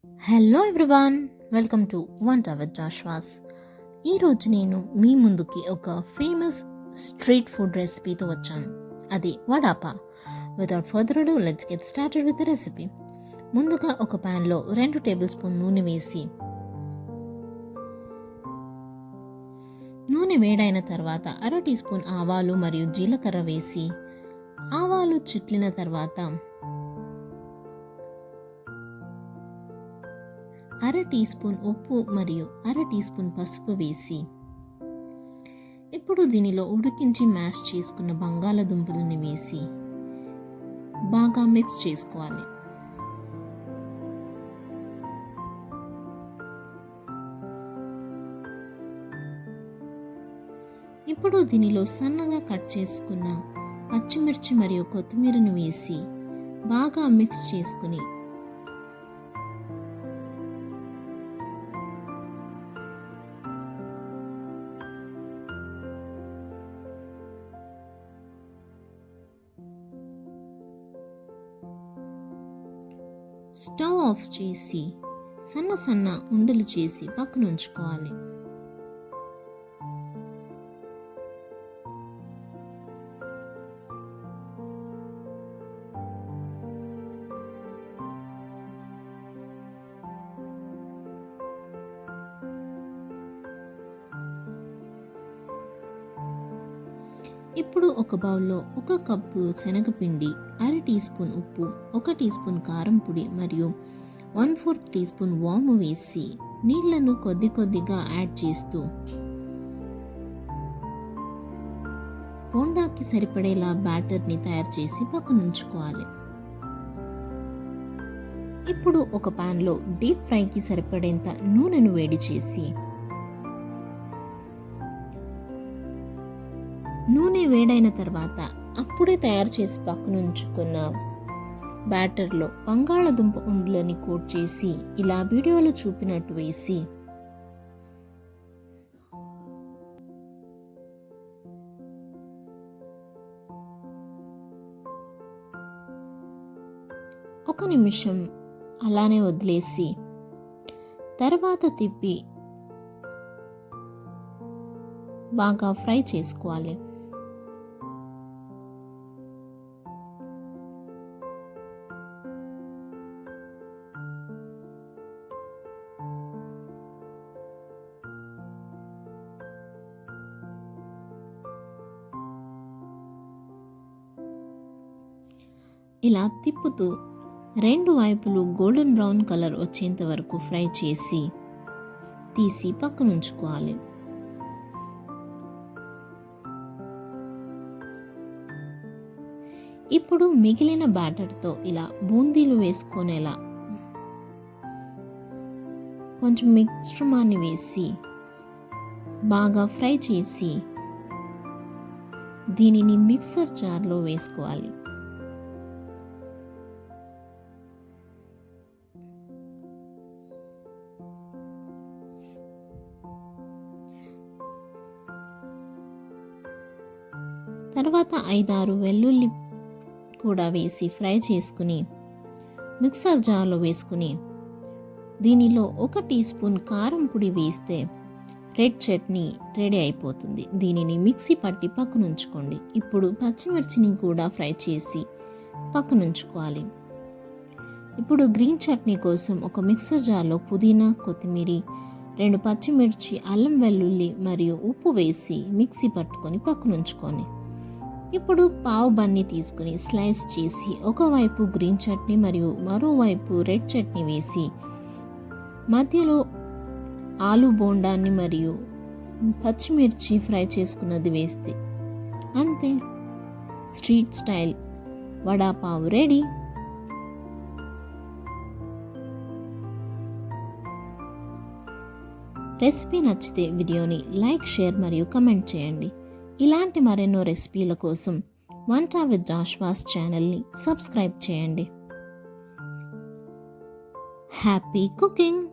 Hello everyone, welcome to వంట with జాష్వాస్. ఈరోజు నేను మీ ముందుకి ఒక ఫేమస్ స్ట్రీట్ ఫుడ్ రెసిపీతో వచ్చాను. అది vada pav. Without further ado let's get started with the recipe. ముందుగా ఒక ప్యాన్లో 2 టేబుల్ స్పూన్ నూనె వేసి, నూనె వేడైన తర్వాత 1/2 టీ స్పూన్ ఆవాలు మరియు జీలకర్ర వేసి, ఆవాలు చిట్లిన తర్వాత 1/2 టీ స్పూన్ ఉప్పు మరియు 1/2 టీ స్పూన్ పసుపు వేసి, ఇప్పుడు దీనిలో ఉడికించి మ్యాష్ చేసుకున్న బంగాళదుంపలని వేసి బాగా మిక్స్ చేసుకోవాలి. ఇప్పుడు దీనిలో సన్నగా కట్ చేసుకున్న పచ్చిమిర్చి మరియు కొత్తిమీరను వేసి బాగా మిక్స్ చేసుకుని స్టవ్ ఆఫ్ చేసి సన్న సన్న ఉండలు చేసి పక్కన ఉంచుకోవాలి. ఇప్పుడు ఒక బౌల్లో 1 కప్పు శనగపిండి, 1/2 టీ స్పూన్ ఉప్పు, 1 టీ స్పూన్ కారం పొడి మరియు 1/4 టీ స్పూన్ వాము వేసి నీళ్లను కొద్ది కొద్దిగా యాడ్ చేస్తూ బోండాకి సరిపడేలా బ్యాటర్ని తయారు చేసి పక్కన ఉంచుకోవాలి. ఇప్పుడు ఒక ప్యాన్లో డీప్ ఫ్రైకి సరిపడేంత నూనెను వేడి చేసి, నూనె వేడైన తర్వాత అప్పుడే తయారు చేసి పక్కన ఉంచుకున్న బ్యాటర్లో బంగాళదుంప ఉండలని కోట్ చేసి ఇలా వీడియోలో చూపినట్టు వేసి ఒక నిమిషం అలానే వదిలేసి తర్వాత తిప్పి బాగా ఫ్రై చేసుకోవాలి. ఇలా తిప్పుతూ 2 వైపులు గోల్డెన్ బ్రౌన్ కలర్ వచ్చేంత వరకు ఫ్రై చేసి తీసి పక్కన ఉంచుకోవాలి. ఇప్పుడు మిగిలిన బ్యాటర్తో ఇలా బూందీలు వేసుకునేలా కొంచెం మిశ్రమాన్ని వేసి బాగా ఫ్రై చేసి దీనిని మిక్సర్ జార్లో వేసుకోవాలి. తర్వాత 5-6 వెల్లుల్లి కూడా వేసి ఫ్రై చేసుకుని మిక్సర్ జార్లో వేసుకుని దీనిలో 1 టీ స్పూన్ కారం పొడి వేస్తే రెడ్ చట్నీ రెడీ అయిపోతుంది. దీనిని మిక్సీ పట్టి పక్కన ఉంచుకోండి. ఇప్పుడు పచ్చిమిర్చిని కూడా ఫ్రై చేసి పక్కన ఉంచుకోవాలి. ఇప్పుడు గ్రీన్ చట్నీ కోసం ఒక మిక్సర్ జార్లో పుదీనా, కొత్తిమీర, 2 పచ్చిమిర్చి, అల్లం వెల్లుల్లి మరియు ఉప్పు వేసి మిక్సీ పట్టుకొని పక్కన ఉంచుకొని ఇప్పుడు పావు బన్ని తీసుకుని స్లైస్ చేసి ఒకవైపు గ్రీన్ చట్నీ మరియు మరోవైపు రెడ్ చట్నీ వేసి మధ్యలో ఆలు బోండాన్ని మరియు పచ్చిమిర్చి ఫ్రై చేసుకున్నది వేస్తే అంతే, street style vada pav ready. Recipe నచ్చితే వీడియోని లైక్, షేర్ మరియు కమెంట్ చేయండి. ఇలాంటి మరెన్నో రెసిపీల కోసం వంట విత్ జాష్వాస్ ఛానల్ని సబ్స్క్రైబ్ చేయండి. Happy cooking!